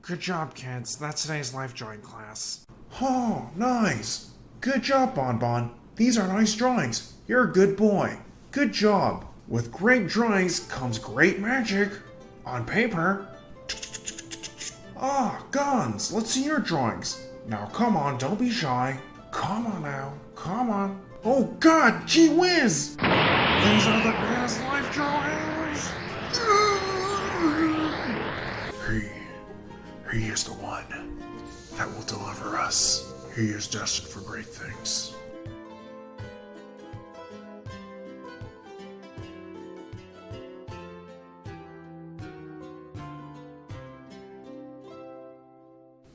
Good job, kids. That's today's life drawing class. Oh, nice. Good job, Bonbon. These are nice drawings. You're a good boy. Good job. With great drawings comes great magic. On paper. Ah, guns. Let's see your drawings. Now come on, don't be shy. Come on now. Come on. Oh God, gee whiz! These are the best life drawings! He is the one that will deliver us. He is destined for great things.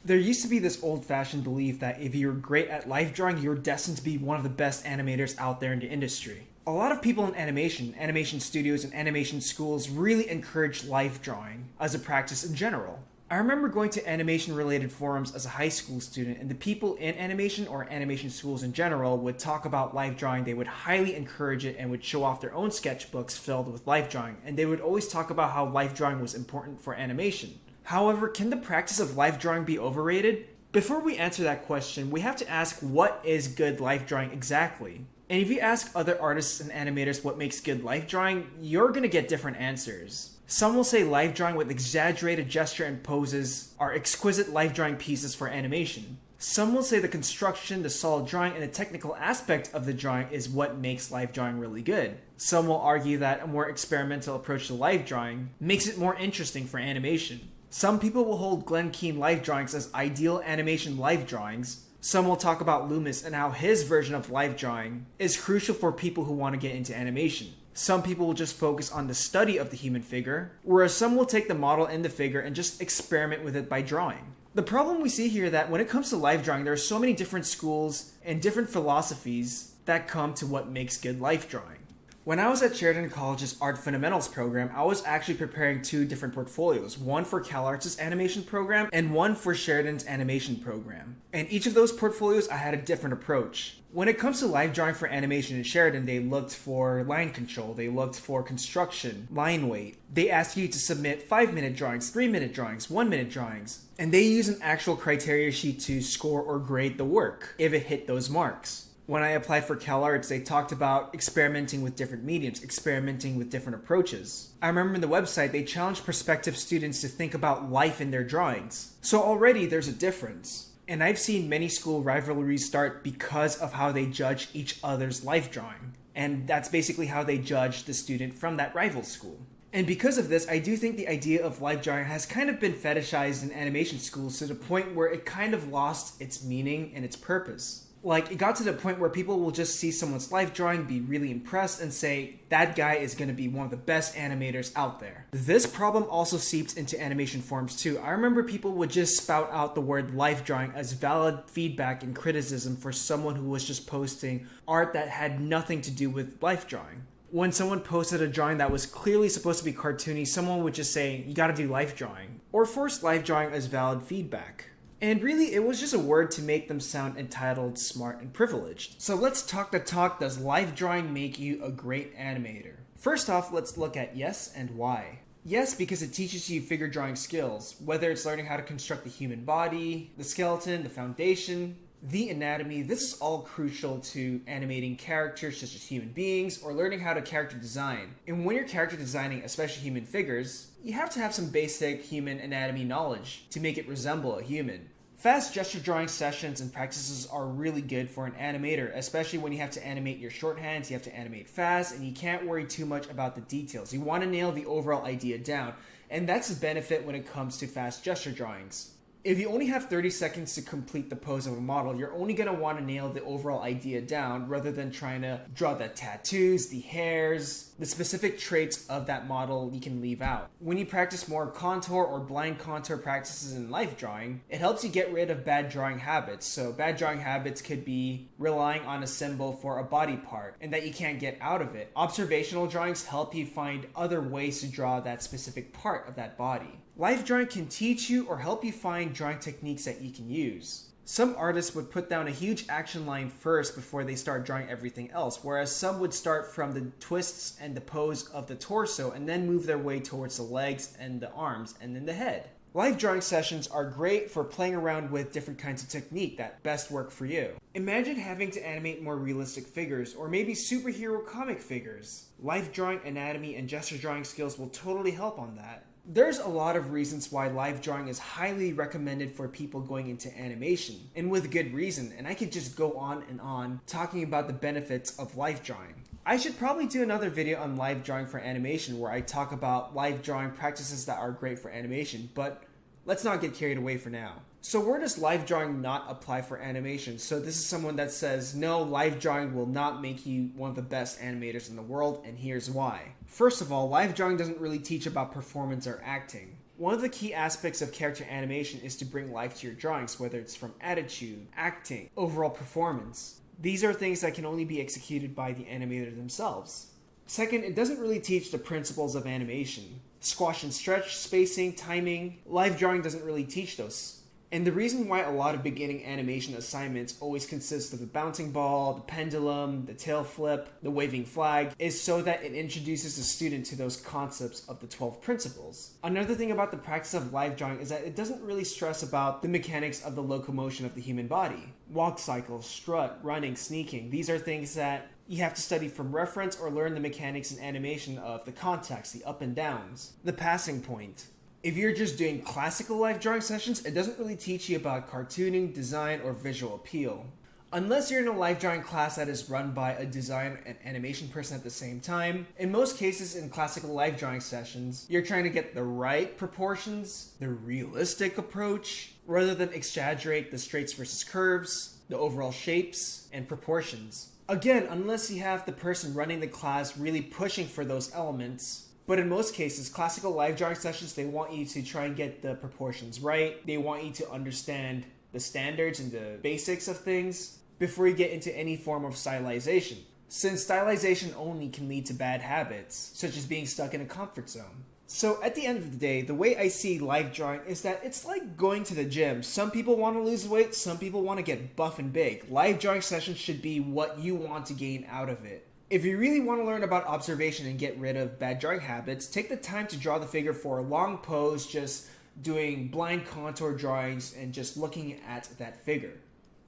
There used to be this old-fashioned belief that if you're great at life drawing, you're destined to be one of the best animators out there in the industry. A lot of people in animation studios and animation schools really encourage life drawing as a practice in general. I remember going to animation-related forums as a high school student, and the people in animation or animation schools in general would talk about life drawing. They would highly encourage it and would show off their own sketchbooks filled with life drawing, and they would always talk about how life drawing was important for animation. However, can the practice of life drawing be overrated? Before we answer that question, we have to ask what is good life drawing exactly? And if you ask other artists and animators what makes good life drawing, you're gonna get different answers. Some will say life drawing with exaggerated gesture and poses are exquisite life drawing pieces for animation. Some will say the construction, the solid drawing, and the technical aspect of the drawing is what makes life drawing really good. Some will argue that a more experimental approach to life drawing makes it more interesting for animation. Some people will hold Glenn Keane life drawings as ideal animation life drawings. Some will talk about Loomis and how his version of life drawing is crucial for people who want to get into animation. Some people will just focus on the study of the human figure, whereas some will take the model and the figure and just experiment with it by drawing. The problem we see here is that when it comes to life drawing, there are so many different schools and different philosophies that come to what makes good life drawing. When I was at Sheridan College's Art Fundamentals program, I was actually preparing two different portfolios, one for CalArts' animation program and one for Sheridan's animation program. And each of those portfolios, I had a different approach. When it comes to life drawing for animation in Sheridan, they looked for line control, they looked for construction, line weight. They asked you to submit 5-minute drawings, 3-minute drawings, 1-minute drawings. And they use an actual criteria sheet to score or grade the work if it hit those marks. When I applied for CalArts, they talked about experimenting with different mediums, experimenting with different approaches. I remember in the website, they challenged prospective students to think about life in their drawings. So already there's a difference. And I've seen many school rivalries start because of how they judge each other's life drawing. And that's basically how they judge the student from that rival school. And because of this, I do think the idea of life drawing has kind of been fetishized in animation schools to the point where it kind of lost its meaning and its purpose. Like, it got to the point where people will just see someone's life drawing, be really impressed, and say, that guy is going to be one of the best animators out there. This problem also seeps into animation forums too. I remember people would just spout out the word life drawing as valid feedback and criticism for someone who was just posting art that had nothing to do with life drawing. When someone posted a drawing that was clearly supposed to be cartoony, someone would just say, you gotta do life drawing, or force life drawing as valid feedback. And really, it was just a word to make them sound entitled, smart, and privileged. So let's talk the talk. Does life drawing make you a great animator? First off, let's look at yes and why. Yes, because it teaches you figure drawing skills, whether it's learning how to construct the human body, the skeleton, the foundation, the anatomy. This is all crucial to animating characters such as human beings or learning how to character design. And when you're character designing, especially human figures, you have to have some basic human anatomy knowledge to make it resemble a human. Fast gesture drawing sessions and practices are really good for an animator, especially when you have to animate your shorthands, you have to animate fast, and you can't worry too much about the details. You want to nail the overall idea down, and that's a benefit when it comes to fast gesture drawings. If you only have 30 seconds to complete the pose of a model, you're only going to want to nail the overall idea down rather than trying to draw the tattoos, the hairs, the specific traits of that model you can leave out. When you practice more contour or blind contour practices in life drawing, it helps you get rid of bad drawing habits. So bad drawing habits could be relying on a symbol for a body part and that you can't get out of it. Observational drawings help you find other ways to draw that specific part of that body. Life drawing can teach you or help you find drawing techniques that you can use. Some artists would put down a huge action line first before they start drawing everything else, whereas some would start from the twists and the pose of the torso and then move their way towards the legs and the arms and then the head. Live drawing sessions are great for playing around with different kinds of technique that best work for you. Imagine having to animate more realistic figures, or maybe superhero comic figures. Live drawing, anatomy, and gesture drawing skills will totally help on that. There's a lot of reasons why live drawing is highly recommended for people going into animation, and with good reason, and I could just go on and on talking about the benefits of live drawing. I should probably do another video on live drawing for animation where I talk about live drawing practices that are great for animation, but let's not get carried away for now. So where does live drawing not apply for animation? So this is someone that says, no, live drawing will not make you one of the best animators in the world, and here's why. First of all, live drawing doesn't really teach about performance or acting. One of the key aspects of character animation is to bring life to your drawings, whether it's from attitude, acting, overall performance. These are things that can only be executed by the animator themselves. Second, it doesn't really teach the principles of animation. Squash and stretch, spacing, timing. Live drawing doesn't really teach those. And the reason why a lot of beginning animation assignments always consist of the bouncing ball, the pendulum, the tail flip, the waving flag, is so that it introduces the student to those concepts of the 12 principles. Another thing about the practice of live drawing is that it doesn't really stress about the mechanics of the locomotion of the human body. Walk cycles, strut, running, sneaking, these are things that you have to study from reference or learn the mechanics and animation of the contacts, the up and downs, the passing point. If you're just doing classical live drawing sessions, it doesn't really teach you about cartooning, design, or visual appeal. Unless you're in a live drawing class that is run by a design and animation person at the same time, in most cases in classical live drawing sessions, you're trying to get the right proportions, the realistic approach, rather than exaggerate the straights versus curves, the overall shapes, and proportions. Again, unless you have the person running the class really pushing for those elements. But in most cases, classical live drawing sessions, they want you to try and get the proportions right. They want you to understand the standards and the basics of things before you get into any form of stylization. Since stylization only can lead to bad habits, such as being stuck in a comfort zone. So at the end of the day, the way I see live drawing is that it's like going to the gym. Some people want to lose weight, some people want to get buff and big. Live drawing sessions should be what you want to gain out of it. If you really want to learn about observation and get rid of bad drawing habits, take the time to draw the figure for a long pose, just doing blind contour drawings and just looking at that figure.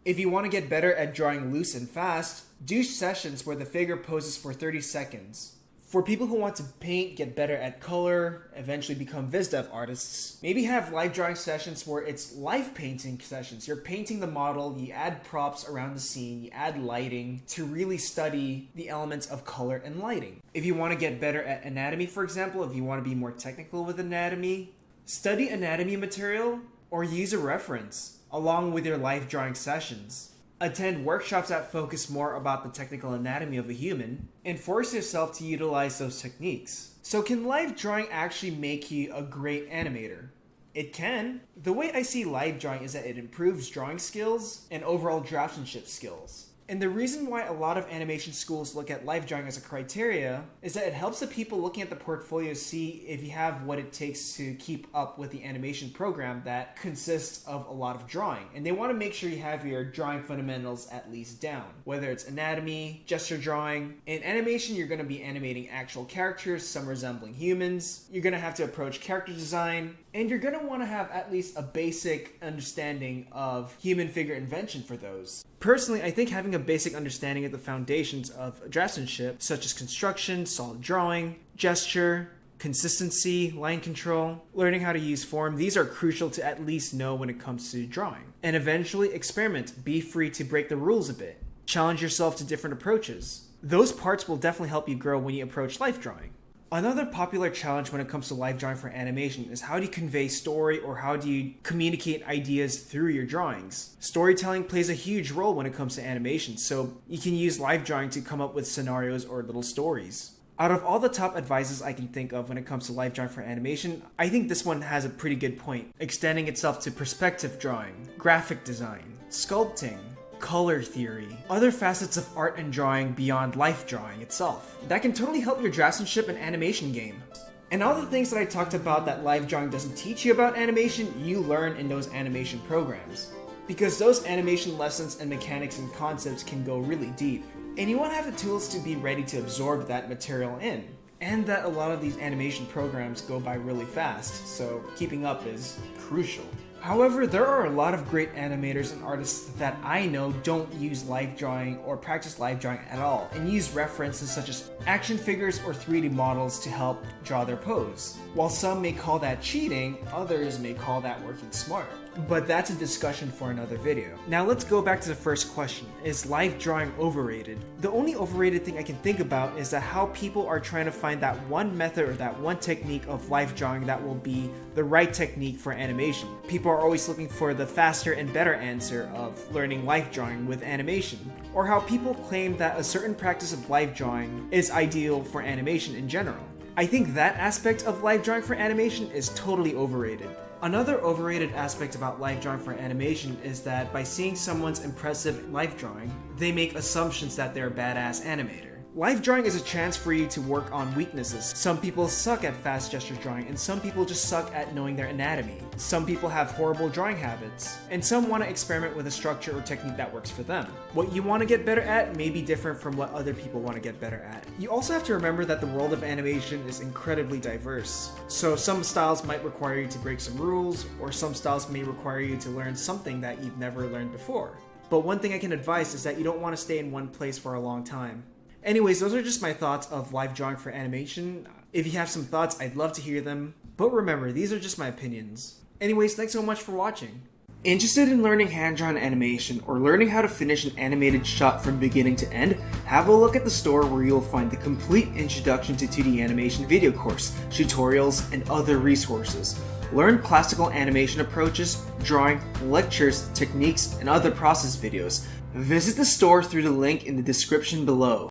If you want to get better at drawing loose and fast, do sessions where the figure poses for 30 seconds. For people who want to paint, get better at color, eventually become VizDev artists, maybe have live drawing sessions where it's live painting sessions. You're painting the model, you add props around the scene, you add lighting to really study the elements of color and lighting. If you want to get better at anatomy, for example, if you want to be more technical with anatomy, study anatomy material or use a reference along with your live drawing sessions. Attend workshops that focus more about the technical anatomy of a human, and force yourself to utilize those techniques. So can live drawing actually make you a great animator? It can. The way I see live drawing is that it improves drawing skills and overall draftsmanship skills. And the reason why a lot of animation schools look at live drawing as a criteria is that it helps the people looking at the portfolio see if you have what it takes to keep up with the animation program that consists of a lot of drawing. And they want to make sure you have your drawing fundamentals at least down, whether it's anatomy, gesture drawing. In animation, you're going to be animating actual characters, some resembling humans. You're going to have to approach character design, and you're going to want to have at least a basic understanding of human figure invention for those. Personally, I think having a basic understanding of the foundations of draftsmanship, such as construction, solid drawing, gesture, consistency, line control, learning how to use form, these are crucial to at least know when it comes to drawing. And eventually, experiment. Be free to break the rules a bit. Challenge yourself to different approaches. Those parts will definitely help you grow when you approach live drawing. Another popular challenge when it comes to live drawing for animation is how do you convey story or how do you communicate ideas through your drawings. Storytelling plays a huge role when it comes to animation, so you can use live drawing to come up with scenarios or little stories. Out of all the top advices I can think of when it comes to live drawing for animation, I think this one has a pretty good point, extending itself to perspective drawing, graphic design, sculpting, color theory, other facets of art and drawing beyond life drawing itself. That can totally help your draftsmanship and animation game. And all the things that I talked about that live drawing doesn't teach you about animation, you learn in those animation programs. Because those animation lessons and mechanics and concepts can go really deep. And you want to have the tools to be ready to absorb that material in. and that a lot of these animation programs go by really fast, so keeping up is crucial. However, there are a lot of great animators and artists that I know don't use live drawing or practice live drawing at all, and use references such as action figures or 3D models to help draw their pose. While some may call that cheating, others may call that working smart. But that's a discussion for another video. Now let's go back to the first question. Is live drawing overrated? The only overrated thing I can think about is that how people are trying to find that one method or that one technique of live drawing that will be the right technique for animation. People are always looking for the faster and better answer of learning live drawing with animation. Or how people claim that a certain practice of live drawing is ideal for animation in general. I think that aspect of live drawing for animation is totally overrated. Another overrated aspect about live drawing for animation is that by seeing someone's impressive live drawing, they make assumptions that they're a badass animator. Live drawing is a chance for you to work on weaknesses. Some people suck at fast gesture drawing, and some people just suck at knowing their anatomy. Some people have horrible drawing habits, and some want to experiment with a structure or technique that works for them. What you want to get better at may be different from what other people want to get better at. You also have to remember that the world of animation is incredibly diverse. So some styles might require you to break some rules, or some styles may require you to learn something that you've never learned before. But one thing I can advise is that you don't want to stay in one place for a long time. Anyways, those are just my thoughts of live drawing for animation. If you have some thoughts, I'd love to hear them. But remember, these are just my opinions. Anyways, thanks so much for watching. Interested in learning hand-drawn animation or learning how to finish an animated shot from beginning to end? Have a look at the store where you'll find the complete Introduction to 2D Animation video course, tutorials, and other resources. Learn classical animation approaches, drawing, lectures, techniques, and other process videos. Visit the store through the link in the description below.